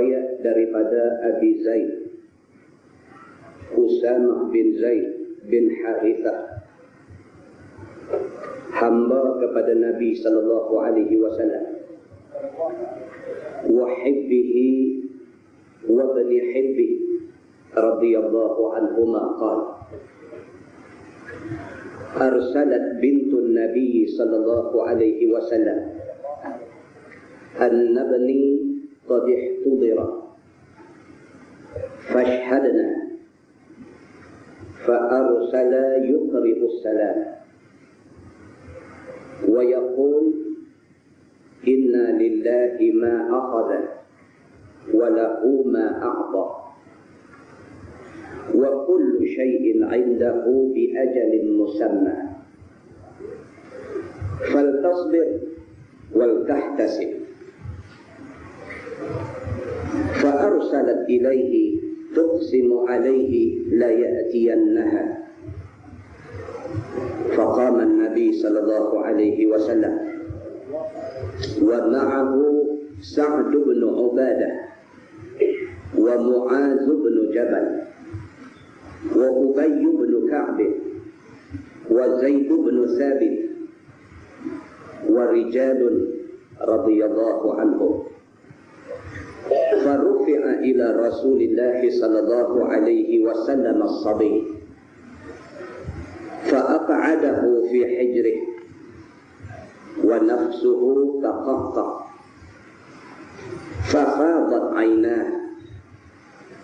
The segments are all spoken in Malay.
riwayat daripada Abi Zaid Usamah bin Zaid bin Harithah, hamba kepada Nabi sallallahu alaihi wasallam, wa hibbihi wa bani hibbi radhiyallahu anhuma qala arsalat bintun Nabi sallallahu alaihi wasallam anna bani qad ihtudira fashhadna فأرسل يقرئ السلام ويقول إنا لله ما أخذ وله ما أعطى وكل شيء عنده بأجل مسمى فلتصبر ولتحتسب. فأرسلت إليه تقسم عليه لا يأتينها. فقام النبي صلى الله عليه وسلم ومعه سعد بن عبادة ومعاذ بن جبل وأبي بن كعب وزيد بن ثابت ورجال رضي الله عنهم. فرفع إلى رسول الله صلى الله عليه وسلم الصبي فأقعده في حجره ونفسه تقطع ففاضت عيناه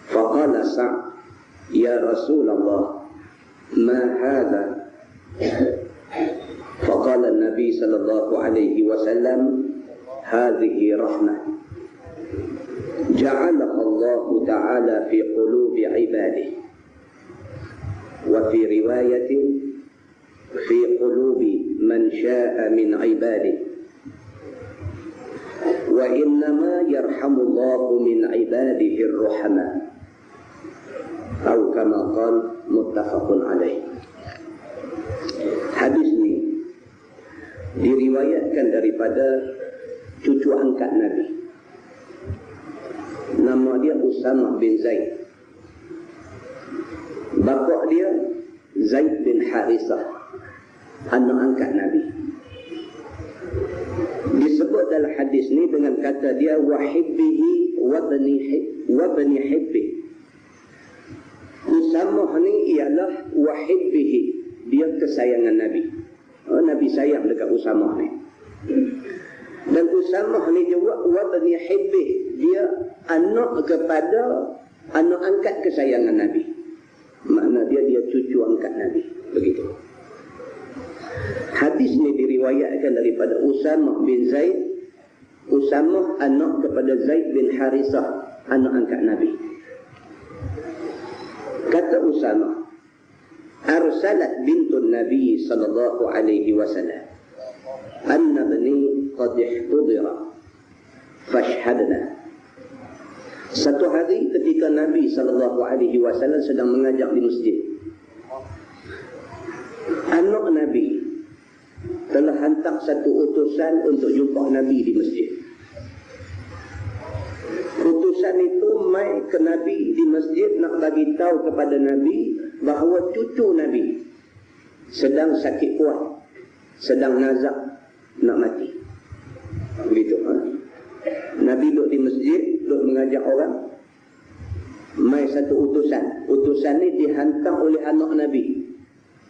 فقال سعد يا رسول الله ما هذا؟ فقال النبي صلى الله عليه وسلم هذه رحمة جعلها الله تعالى في قلوب عباده وفي رواية في قلوب من شاء من عباده وإنما يرحم الله من عباده الرحماء أو كما قال متفق عليه. Hadis ini diriwayatkan daripada cucu angkat Nabi, nama dia Usamah bin Zaid, bapa dia Zaid bin Harithah, anak angkat Nabi. Disebut dalam hadis ni dengan kata dia wahibbihi wa bani hibbi. Usamah ni ialah wahibbihi, dia kesayangan Nabi. Nabi sayang dekat Usamah ni. Dan Usamah ni juga wa bani hibbi, dia anak kepada anak angkat kesayangan Nabi. Makna dia cucu angkat Nabi. Begitu. Hadis ni diriwayatkan daripada Usamah bin Zaid. Usamah anak kepada Zaid bin Harithah, anak angkat Nabi. Kata Usamah, arsalat bintun Nabi sallallahu alaihi wasallam anna bani qad ihtudira fashhadna. Satu hari ketika Nabi sallallahu alaihi wasallam sedang mengajar di masjid, anak Nabi telah hantar satu utusan untuk jumpa Nabi di masjid. Utusan itu mai ke Nabi di masjid nak bagi tahu kepada Nabi bahawa cucu Nabi sedang sakit kuat, sedang nazak nak mati. Begitu. Nabi duduk di masjid, duduk mengajar orang. Mai satu utusan. Utusan ni dihantar oleh anak Nabi.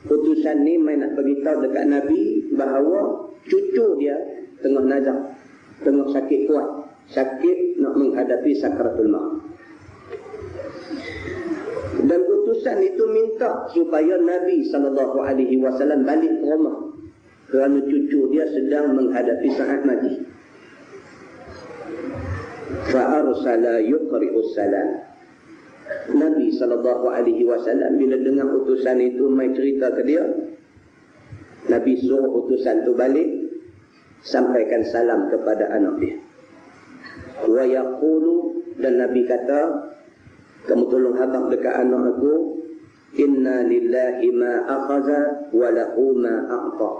Utusan ni mai nak beritahu dekat Nabi bahawa cucu dia tengah nazak, tengah sakit kuat, sakit nak menghadapi sakaratul maut. Dan utusan itu minta supaya Nabi SAW balik ke rumah kerana cucu dia sedang menghadapi saat mati. Fa'arsala yuqri'us salam. Nabi SAW bila dengar utusan itu mai cerita ke dia, Nabi suruh utusan itu balik, sampaikan salam kepada anak dia. Wa yaqulu, dan Nabi kata, kamu tolong habaq dekat anak aku, inna lillahi ma akhadha wa lahu ma a'ta.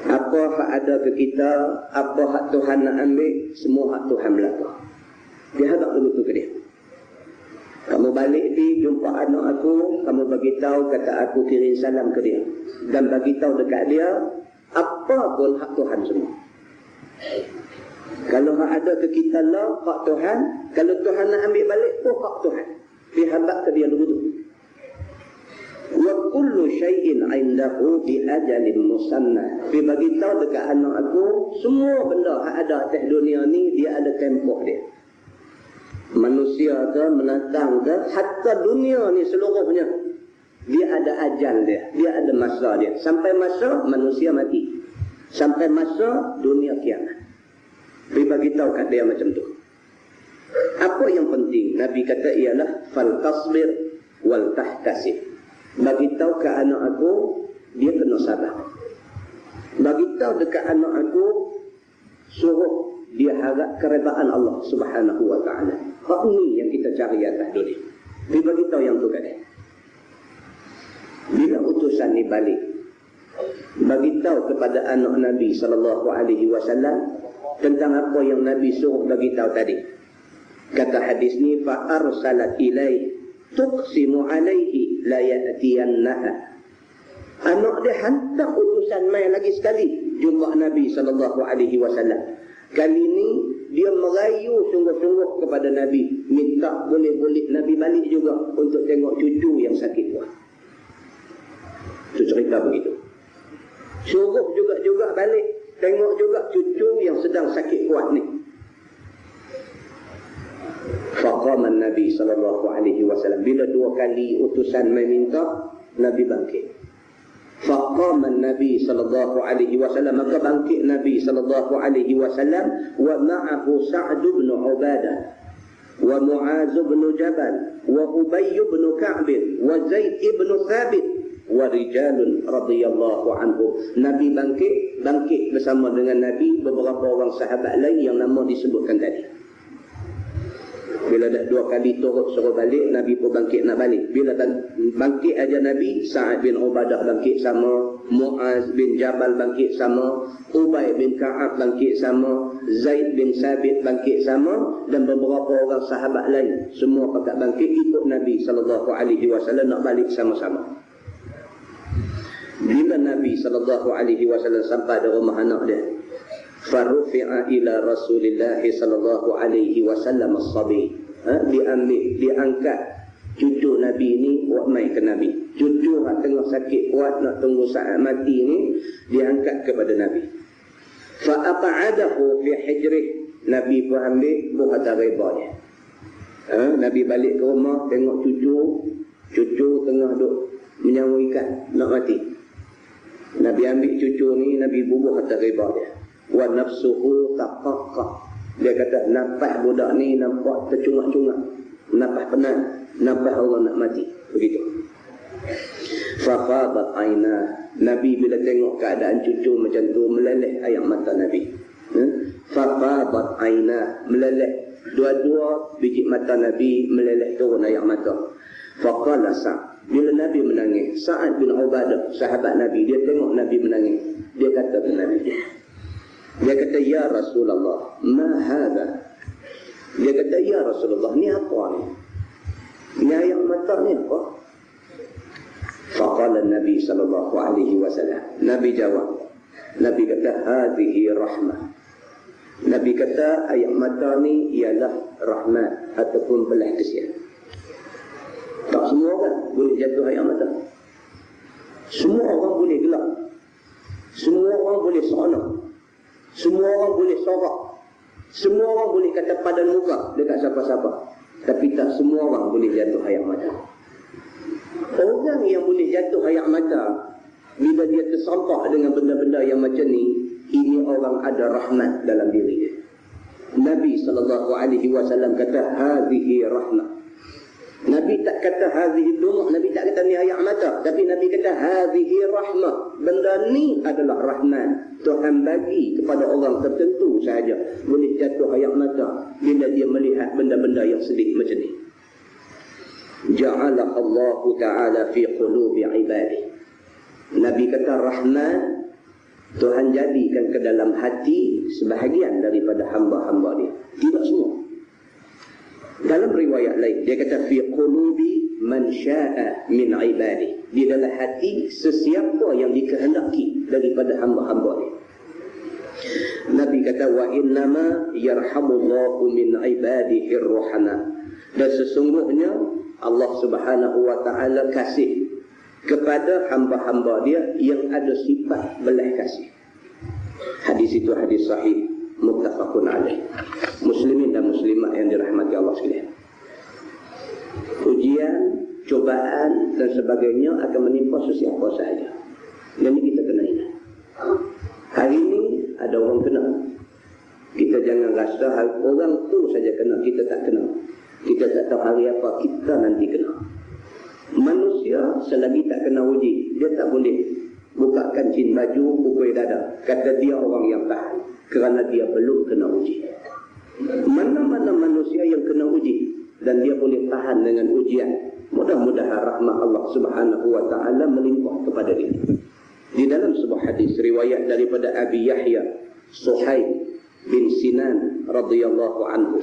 Apa hak ada ke kita, apa hak Tuhan nak ambil, semua hak Tuhan belaka. Dia hadap dulu tu ke dia. Kamu balik di jumpa anak aku, kamu bagi tahu kata aku kirim salam ke dia dan bagi tahu dekat dia apa pun hak Tuhan semua. Kalau hak ada ke kita lah hak Tuhan, kalau Tuhan nak ambil balik pun hak Tuhan. Dia hadap ke dia dulu tu. Wa kullu syai'in 'indahu bi ajalin musamma. Dia bagi tahu dekat anak aku semua benda hak ada atas dunia ni dia ada tempoh dia. Manusia ke, menatang ke, hatta dunia ni seluruhnya dia ada ajal dia, dia ada masa dia. Sampai masa manusia mati, sampai masa dunia kiamat. Dia bagi tahu kat dia macam tu. Apa yang penting Nabi kata ialah fal tasbir wal tahtasib. Bagi tahu ke anak aku dia kena sabar. Bagi tahu dekat anak aku suruh dia harap keredaan Allah Subhanahu wa taala. Hak ni yang kita cari atas dunia. Dia bagi tahu yang tu kat dia. Bila utusan ni balik, bagi tahu kepada anak Nabi sallallahu alaihi wasallam tentang apa yang Nabi suruh bagi tahu tadi. Kata hadis ni fa arsalat ilai tuqsimu alaihi la ya'tiyannaha. Anak dia hantar utusan mai lagi sekali jumpa Nabi sallallahu alaihi wasallam. Kali ni dia merayu sungguh-sungguh kepada Nabi, minta boleh-boleh Nabi balik juga untuk tengok cucu yang sakit kuat. Itu cerita begitu. Suruh juga balik, tengok juga cucu yang sedang sakit kuat ni. Faqama Nabi sallallahu alaihi wasallam. Bila dua kali utusan meminta, Nabi bangkit. Faqama Nabi sallallahu alaihi wasallam, maka bangkit Nabi sallallahu alaihi wasallam wa ma'ahu Sa'd bin Ubadah wa Mu'az bin Jabal wa Ubay bin Ka'b wa Zaid bin Thabit wa rijalun radhiyallahu anhu. Nabi bangkit bersama dengan Nabi beberapa orang sahabat lain yang nama disebutkan tadi. Bila dah dua kali turut suruh balik, Nabi pun bangkit nak balik. Bila bangkit aja Nabi, Sa'ad bin Ubadah bangkit sama, Mu'az bin Jabal bangkit sama, Ubay bin Ka'ab bangkit sama, Zaid bin Sabit bangkit sama, dan beberapa orang sahabat lain semua pakat bangkit ikut Nabi sallallahu alaihi wasallam nak balik sama-sama. Bila Nabi sallallahu alaihi wasallam sampai di rumah anak dia, farufi'a ila Rasulillah sallallahu alaihi wasallam as-sabi. Diangkat cucu Nabi ni mai ke Nabi. Cucu yang tengah sakit kuat nak tunggu saat mati ni diangkat kepada Nabi. Fa aq'adahu fi hijrih. Nabi pun ambil buah reba dia. Nabi balik ke rumah tengok cucu tengah duk menyawa ikan nak mati. Nabi ambil cucu ni, Nabi bubuh atas reba dia. Wa nafsuhu taqaqqa. Dia kata nafas budak ni nampak tercungak-cungak, nafas penat, nafas orang nak mati. Begitu. Fafadat aina. Nabi bila tengok keadaan cucu macam tu meleleh air mata Nabi. Fafadat aina, meleleh. Dua-dua biji mata Nabi meleleh turun air mata. Faqala Sa'ad. Bila Nabi menangis, Sa'ad bin Ubadah, sahabat Nabi, dia tengok Nabi menangis. Dia kata kepada Nabi, dia kata, ya Rasulullah, ma hadha? Dia kata, ya Rasulullah, ni apa ni? Ni air mata ni apa? Faqala Nabi sallallahu alaihi wasallam. Nabi jawab. Nabi kata, hadhihi rahmah. Nabi kata, air mata ni ialah rahmat ataupun belas kasihan. Tak semua orang boleh jatuh air mata. Semua orang boleh gelap. Semua orang boleh seronok. Semua orang boleh sorak. Semua orang boleh kata padan muka dekat siapa-siapa. Tapi tak semua orang boleh jatuh air mata. Orang yang boleh jatuh air mata bila dia tersampah dengan benda-benda yang macam ni, ini orang ada rahmat dalam diri dia. Nabi SAW kata, hadhihi rahmah. Nabi tak kata hadhihi dumah, Nabi tak kata ni air mata, tapi Nabi kata hadhihi rahmah. Benda ni adalah rahmat. Tuhan bagi kepada orang tertentu sahaja boleh jatuh air mata bila dia melihat benda-benda yang sedih macam ni. Ja'ala Allah Ta'ala fi qulubi ibadihi. Nabi kata rahmat Tuhan jadikan ke dalam hati sebahagian daripada hamba-hamba dia. Tidak semua. Dalam riwayat lain dia kata fi qulubi man syaa min ibadi, di dalam hati sesiapa yang dikehendaki daripada hamba-hamba dia. Nabi kata wa innama yarhamullahu min ibadihi ar-ruhama, dan sesungguhnya Allah Subhanahu wa taala kasih kepada hamba-hamba dia yang ada sifat belas kasih. Hadis itu hadis sahih muttafaqun alaih. Muslimin dan muslimat yang dirahmati Allah sekalian, ujian, cobaan dan sebagainya akan menimpa sesiapa sahaja. Dan ini kita kena ingat. Hari ini ada orang kena. Kita jangan rasa orang tu saja kena, kita tak kena. Kita tak tahu hari apa kita nanti kena. Manusia selagi tak kena uji, dia tak boleh bukakan jin baju, pukul dada. Kata dia orang yang tahan, kerana dia belum kena uji. Mana-mana manusia yang kena uji dan dia boleh tahan dengan ujian, mudah-mudahan rahmat Allah Subhanahu wa taala melimpah kepada dia. Di dalam sebuah hadis riwayat daripada Abi Yahya Suhaib bin Sinan radhiyallahu anhu,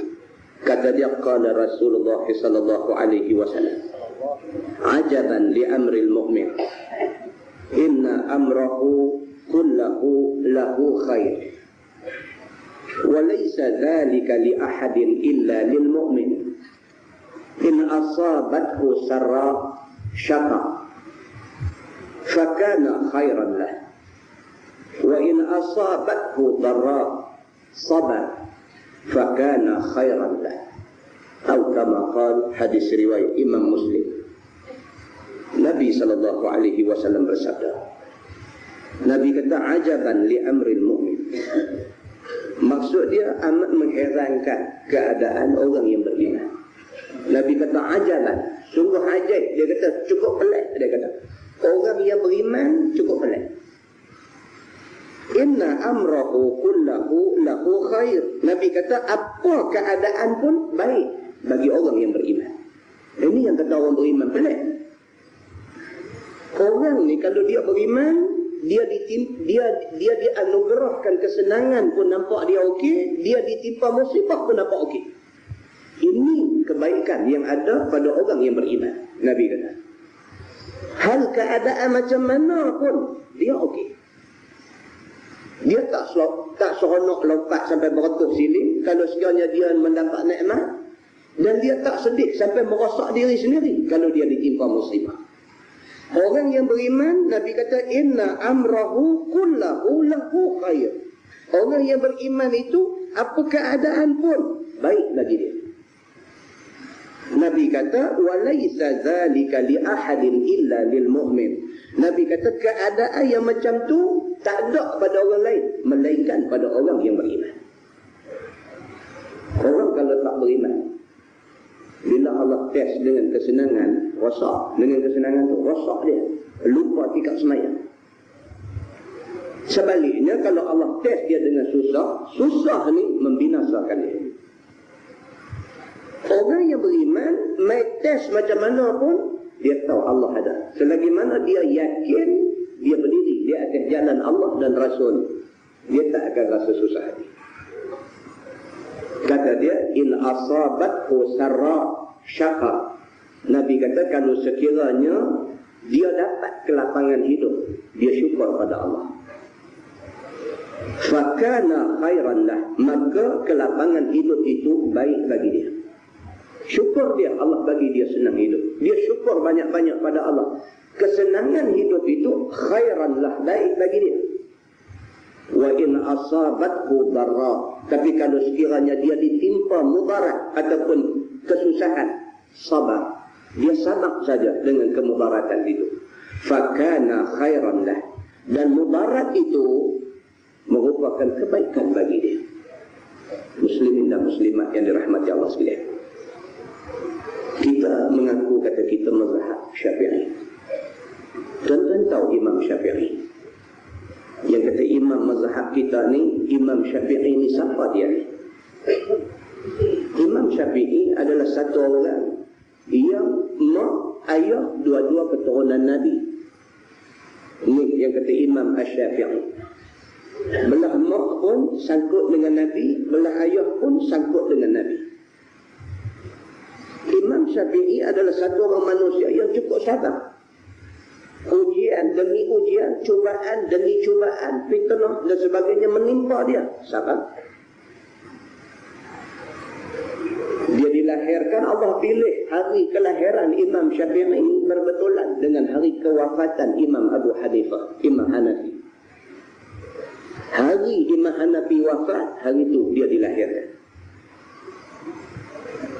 kata dia, qala Rasulullah sallallahu alaihi wasallam, ajaban li amril mu'min, inna amrahu kullahu lahu khair, wa laysa dhalika li ahadin illa lil mu'min, in asabathu sarra syakar fakana khairan lah, wa in asabathu dharra sabar fakana khairan lah, atau kama qala, hadis riwayat Imam Muslim. Nabi sallallahu alaihi wasallam bersabda, Nabi kata ajaban li amril mu'min, maksud dia amat mengherankan keadaan orang yang beriman. Nabi kata ajaban, sungguh ajaib. Dia kata cukup pelik. Dia kata orang yang beriman cukup pelik. Inna amrahu kullahu lahu khair. Nabi kata apa keadaan pun baik bagi orang yang beriman. Ini yang kata orang beriman pelik. Orang ni kalau dia beriman, dia dianugerahkan kesenangan pun nampak dia okey, dia ditimpa musibah pun nampak okey. Ini kebaikan yang ada pada orang yang beriman. Nabi kata hal keadaan macam mana pun dia okey. Dia tak seronok lompat sampai beretup siling kalau sekiranya dia mendapat nikmat, dan dia tak sedih sampai merosak diri sendiri kalau dia ditimpa musibah. Orang yang beriman, Nabi kata inna amrahu kullahu lahu khair. Orang yang beriman itu apa keadaan pun baik bagi dia. Nabi kata walaysa dzalika li ahadin illa lil mu'min. Nabi kata keadaan yang macam tu tak ada pada orang lain melainkan pada orang yang beriman. Orang kalau tak beriman, bila Allah test dengan kesenangan, rosak. Dengan kesenangan tu rosak dia, lupa tikap semayang. Sebaliknya kalau Allah test dia dengan susah, susah ni membinasakan dia. Orang yang beriman, mai test macam mana pun dia tahu Allah ada. Selagi mana dia yakin dia berdiri di atas jalan Allah dan Rasul, dia tak akan rasa susah hati. Kata dia in asabathu sarra syakar. Nabi kata kalau sekiranya dia dapat kelapangan hidup, dia syukur pada Allah, fakana khairan lah, maka kelapangan hidup itu baik bagi dia. Syukur dia, Allah bagi dia senang hidup, dia syukur banyak-banyak pada Allah. Kesenangan hidup itu khairan lah, baik bagi dia. Wa in asabathu darra, tapi kalau sekiranya dia ditimpa mudarat ataupun kesusahan, sabar, dia sabar saja dengan kemudaratan itu, fakana khairan lah, dan mudarat itu merupakan kebaikan bagi dia. Muslimin dan muslimat yang dirahmati Allah sekalian, kita mengaku kata kita mazhab Syafi'i. Tuan-tuan tahu Imam Syafi'i? Yang kata imam mazhab kita ni, Imam Syafi'i ni siapa dia ni? Imam Syafi'i adalah satu orang yang mak ayah dua-dua keturunan Nabi. Ini yang kata Imam Asy-Syafi'i. Belah mak pun sangkut dengan Nabi, belah ayah pun sangkut dengan Nabi. Syafi'i adalah satu orang manusia yang cukup sabar. Ujian demi ujian, cubaan demi cubaan, fitnah dan sebagainya menimpa dia. Sabar. Dia dilahirkan, Allah pilih hari kelahiran Imam Syafi'i berbetulan dengan hari kewafatan Imam Abu Hanifah, Imam Hanafi. Hari Imam Hanafi wafat, hari itu dia dilahirkan.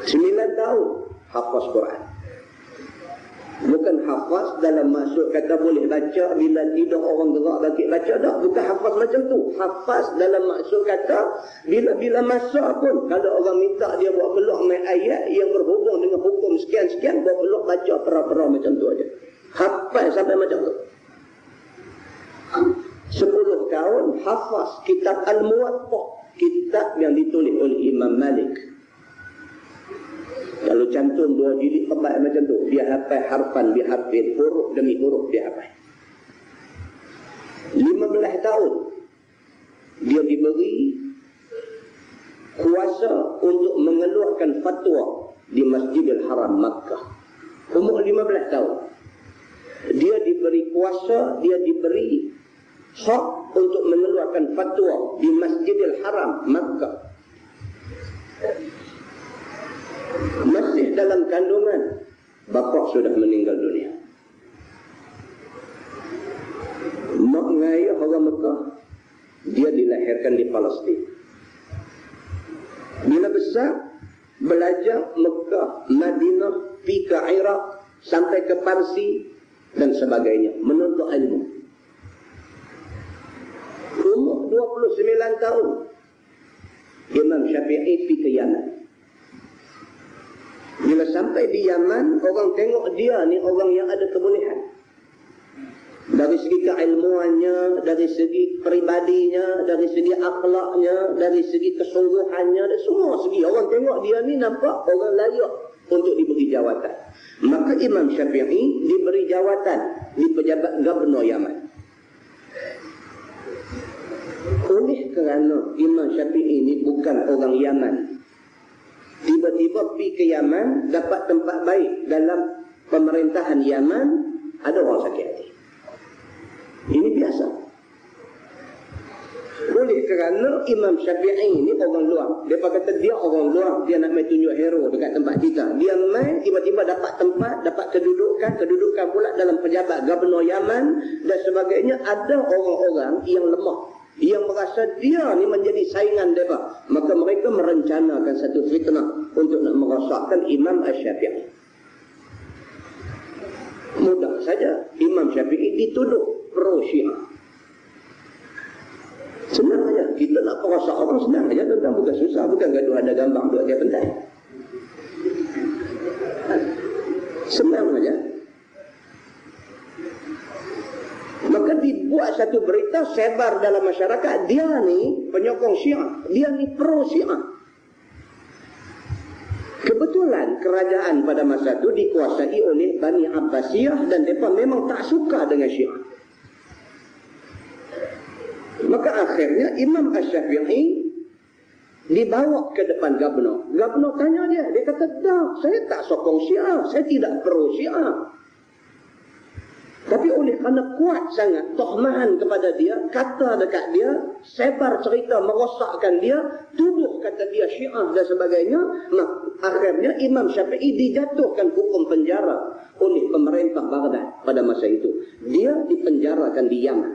9 tahun hafaz Quran. Bukan hafaz dalam maksud kata boleh baca bila tidur orang gerak bagi baca, tak. Bukan hafaz macam tu. Hafaz dalam maksud kata bila masa pun kalau orang minta dia buat keluar main ayat yang berhubung dengan hukum sekian-sekian, buat keluar baca pera-pera macam tu aja. Hafaz sampai macam tu. 10 tahun hafaz kitab Al-Muwatta, kitab yang ditulis oleh Imam Malik. Kalau cantum 2 jilid tebal macam tu, dia hafal harfan bihafid, huruf demi huruf dia hafal. 15 tahun dia diberi kuasa untuk mengeluarkan fatwa di Masjidil Haram Makkah. Umur 15 tahun dia diberi kuasa, dia diberi hak untuk mengeluarkan fatwa di Masjidil Haram Makkah. Masih dalam kandungan, bapa sudah meninggal dunia. Mak ngayah orang Mekah, dia dilahirkan di Palestin. Bila besar, belajar Mekah, Madinah, pergi ke Iraq, sampai ke Parsi dan sebagainya, menuntut ilmu. Umur 29 tahun, Imam Syafi'i pergi ke Yaman. Bila sampai di Yaman, orang tengok dia ni orang yang ada kebolehan. Dari segi keilmuannya, dari segi peribadinya, dari segi akhlaknya, dari segi kesungguhannya, dan semua segi. Orang tengok dia ni nampak orang layak untuk diberi jawatan. Maka Imam Syafi'i diberi jawatan di pejabat Gubernur Yaman. Oleh kerana Imam Syafi'i ini bukan orang Yaman, tiba-tiba pergi ke Yaman, dapat tempat baik dalam pemerintahan Yaman, ada orang sakit hati. Ini biasa. Oleh kerana Imam Syafi'i ini orang luar. Dia kata dia orang luar, dia nak main tunjuk hero dekat tempat kita. Dia main, tiba-tiba dapat tempat, dapat kedudukan pula dalam pejabat Gubernur Yaman dan sebagainya. Ada orang-orang yang lemah, yang merasa dia ni menjadi saingan mereka, maka mereka merencanakan satu fitnah untuk nak merosakkan Imam Syafi'i. Mudah saja, Imam Syafi'i dituduh pro Syiah. Senang saja, kita nak perosak orang senang saja, tentang bukan susah, bukan gaduh ada gambar duduk dia pentai. Senang saja. Maka dibuat satu berita sebar dalam masyarakat, dia ni penyokong Syiah, dia ni pro Syiah. Kebetulan kerajaan pada masa itu dikuasai oleh Bani Abbasiyah dan mereka memang tak suka dengan Syiah. Maka akhirnya Imam Syafi'i dibawa ke depan Gubernur. Gubernur tanya dia kata, "Dah, saya tak sokong Syiah, saya tidak pro Syiah." Tapi oleh kerana kuat sangat tohmahan kepada dia, kata dekat dia, sebar cerita merosakkan dia, tuduh kata dia Syiah dan sebagainya, akhirnya Imam Syafi'i dijatuhkan hukum penjara oleh pemerintah Baghdad pada masa itu. Dia dipenjarakan di Yaman.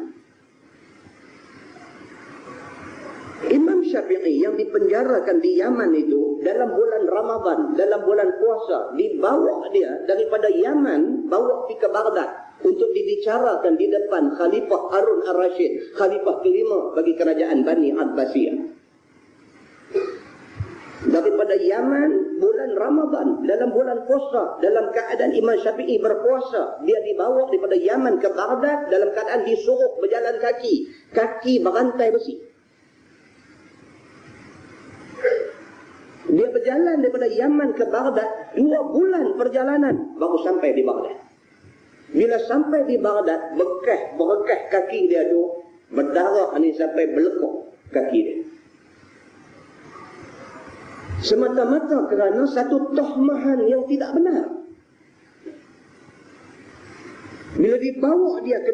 Imam Syafi'i yang dipenjarakan di Yaman itu dalam bulan Ramadan, dalam bulan puasa, dibawa dia daripada Yaman, bawa pergi ke Baghdad untuk dibicarakan di depan Khalifah Harun Ar-Rasyid, Khalifah kelima bagi kerajaan Bani Abbasiyah. Daripada Yaman, bulan Ramadan, dalam bulan puasa, dalam keadaan Imam Syafi'i berpuasa, dia dibawa daripada Yaman ke Baghdad dalam keadaan disuruh berjalan kaki berantai besi. Dia berjalan daripada Yaman ke Baghdad 2 bulan perjalanan baru sampai di Baghdad. Bila sampai di Baghdad, bekas kaki dia tu berdarah ni sampai berlekuk kaki dia. semata-mata kerana satu tohmahan yang tidak benar. Bila dibawa dia ke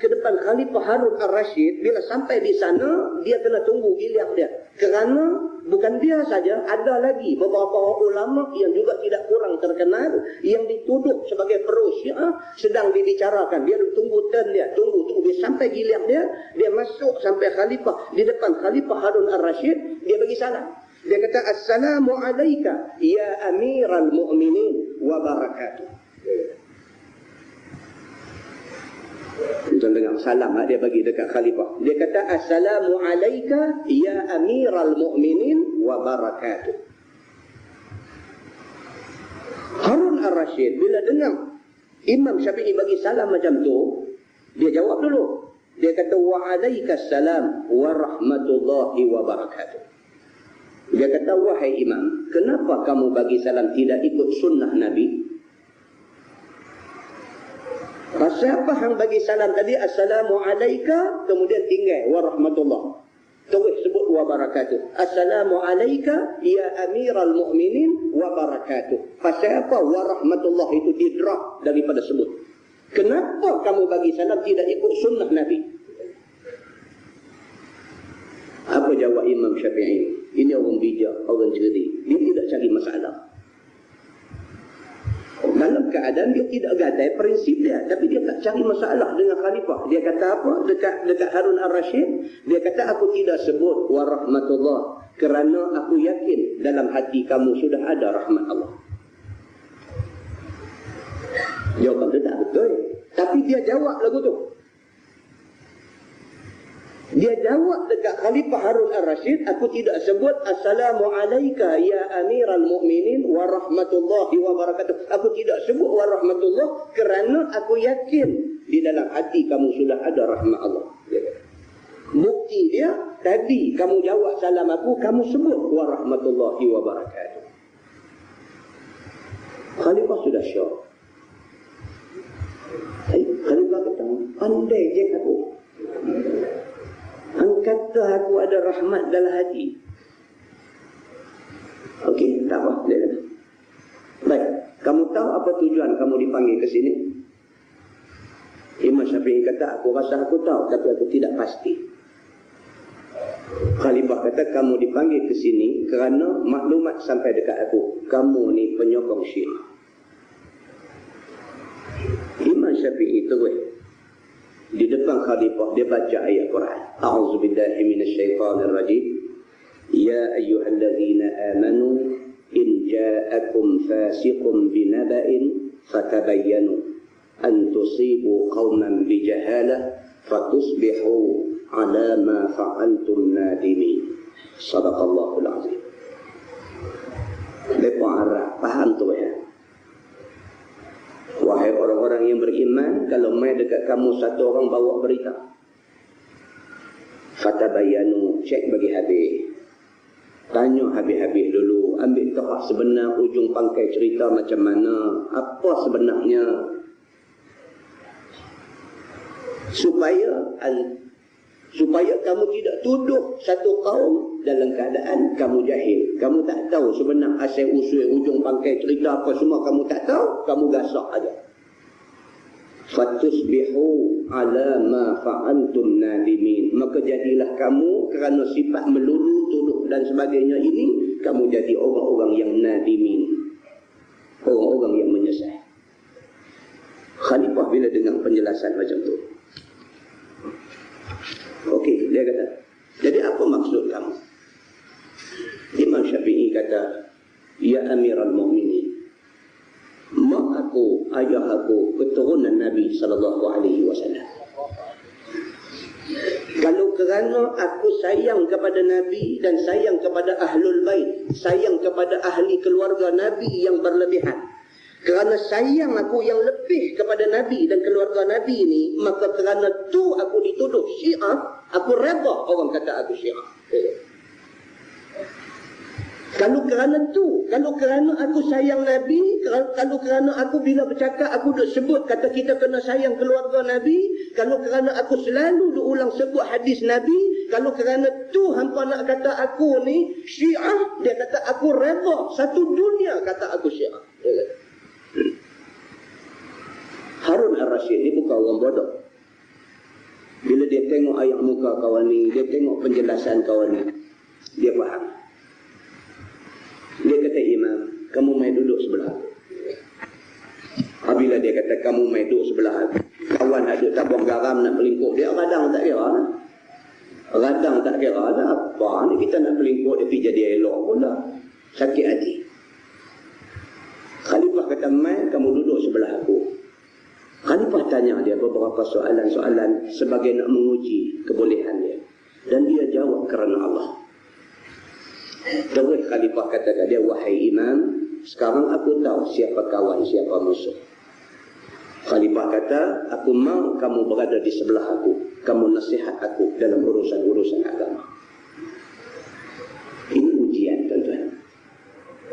depan Khalifah Harun Ar-Rashid, bila sampai di sana, dia kena tunggu giliran dia. Kerana bukan dia saja, ada lagi beberapa ulama yang juga tidak kurang terkenal, yang dituduh sebagai pro Syiah, sedang dibicarakan. Dia tunggu turn dia, tunggu. Dia sampai giliran dia masuk sampai Khalifah, di depan Khalifah Harun Ar-Rashid, dia bagi salam. Dia kata, Assalamu alaika, ya amiral mu'minin wa barakatuh. Tuan dengar salam dia bagi dekat khalifah. Dia kata assalamu alayka ya amiral mu'minin wa barakatuh. Harun Ar-Rashid bila dengar Imam Syafi'i bagi salam macam tu, dia jawab dulu. Dia kata wa alayka salam wa rahmatullahi wa barakatuh. Dia kata wahai Imam, kenapa kamu bagi salam tidak ikut sunnah Nabi? Pasal apa hang bagi salam tadi assalamu alayka kemudian tinggal wa rahmatullah. Terus sebut wa barakatuh. Assalamu alayka ya amiral mu'minin wa barakatuh. Pasal apa wa rahmatullah itu didrah daripada sebut? Kenapa kamu bagi salam tidak ikut sunnah Nabi? Apa jawab Imam Syafi'i? Ini orang bijak, orang cerdik. Dia tidak cari masalah. Dalam keadaan dia tidak gadai prinsip dia, tapi dia tak cari masalah dengan khalifah. Dia kata apa? Dekat Harun Ar-Rashid, dia kata aku tidak sebut wa rahmatullah kerana aku yakin dalam hati kamu sudah ada rahmat Allah. Jawapan dia tak betul, tapi dia jawab lagu tu. Dia jawab dekat Khalifah Harun Ar-Rashid, aku tidak sebut assalamu alayka ya amiral mu'minin wa rahmatullahi wa barakatuh. Aku tidak sebut wa rahmatullah kerana aku yakin di dalam hati kamu sudah ada rahmat Allah. Bukti dia, tadi kamu jawab salam aku, kamu sebut wa rahmatullahi wa barakatuh. Khalifah sudah syok. Khalifah kata, pandai je aku. Kata aku ada rahmat dalam hati. Okey, tak apa. Baik, kamu tahu apa tujuan kamu dipanggil ke sini? Imam Syafi'i kata, aku rasa aku tahu, tapi aku tidak pasti. Khalifah kata, kamu dipanggil ke sini kerana maklumat sampai dekat aku. Kamu ni penyokong Syiah. Imam Syafi'i terus di depan khalifah dia baca ayat Quran. A'udzubillahi minasyaitonir rajim. Ya ayyuhalladzina amanu in ja'akum fasiqun binaba'in fatabayyanu an tusibu qauman bijahalah fatusbihu ala ma fa'altum nadimin. Shadaqallahul azim. Lepas Arab faham tu ya. Wahai orang-orang yang beriman, kalau mai dekat kamu satu orang bawa berita, fatabayanu, cek bagi habis. Tanya habis-habis dulu, ambil tahu sebenar ujung pangkai cerita macam mana, apa sebenarnya. Supaya kamu tidak tuduh satu kaum dalam keadaan kamu jahil. Kamu tak tahu sebenar asal usul ujung pangkai cerita apa semua kamu tak tahu, kamu gasak aja. Fatusbihu ala ma fa'antum nadimin. Maka jadilah kamu kerana sifat melulu, tuduh dan sebagainya ini, kamu jadi orang-orang yang nadimin. Orang-orang yang menyesal. Khalifah bila dengar penjelasan macam tu, okey, dia kata, jadi apa maksud kamu? Imam Syafi'i kata, ya amiral mu'minin, mak aku, ayah aku, keturunan Nabi SAW. Kalau kerana aku sayang kepada Nabi dan sayang kepada Ahlul Bait, sayang kepada ahli keluarga Nabi yang berlebihan, kerana sayang aku yang lebih kepada Nabi dan keluarga Nabi ini, maka kerana tu aku dituduh Syiah, aku reda orang kata aku Syiah. Kalau kerana tu, kalau kerana aku sayang Nabi, kalau kerana aku bila bercakap aku duk sebut kata kita kena sayang keluarga Nabi, kalau kerana aku selalu duk ulang sebut hadis Nabi, kalau kerana tu hampa nak kata aku ni Syiah, dia kata aku redha. Satu dunia kata aku Syiah. Dia kata. Harun Ar-Rasyid ni bukan orang bodoh. Bila dia tengok ayat muka kawan ni, dia tengok penjelasan kawan ni, dia faham. Dia kata, Imam, kamu main duduk sebelah aku. Apabila dia kata kamu main duduk sebelah aku, kawan ada tabung garam nak pelingkup dia, kadang tak kira. Radang tak kira ada apa ni, kita nak pelingkup tapi jadi elok pula, sakit hati. Khalifah kata, mai kamu duduk sebelah aku. Khalifah tanya dia beberapa soalan-soalan sebagai nak menguji kebolehan dia, dan dia jawab kerana Allah. Terus Khalifah kata kat dia, wahai Imam, sekarang aku tahu siapa kawan, siapa musuh. Khalifah kata, aku mau kamu berada di sebelah aku, kamu nasihat aku dalam urusan-urusan agama. Ini ujian, tuan-tuan.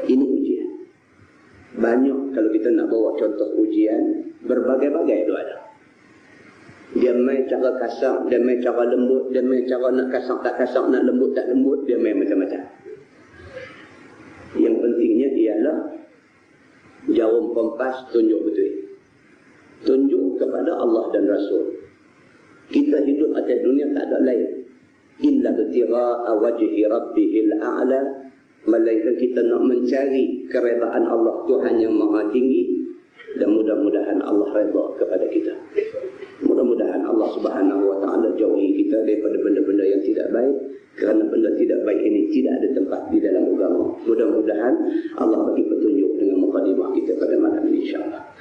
Ini ujian. Banyak kalau kita nak bawa contoh ujian, berbagai-bagai itu ada. Dia main cara kasar, dia main cara lembut, dia main cara nak kasar tak kasar, nak lembut tak lembut, dia main macam-macam. Yang pentingnya ialah jarum kompas tunjuk betul. Tunjuk kepada Allah dan Rasul. Kita hidup atas dunia tak ada lain. Illa bitira'a wajhi rabbihil a'la. Melainkan kita nak mencari keredaan Allah, Tuhan yang maha tinggi. Dan mudah-mudahan Allah redha kepada kita. Mudah-mudahan Allah Subhanahu wa ta'ala jauhi kita daripada benda-benda yang tidak baik. Kerana benda tidak baik ini tidak ada tempat di dalam agama. Mudah-mudahan Allah bagi petunjuk dengan mukadimah kita pada malam ini, insya-Allah.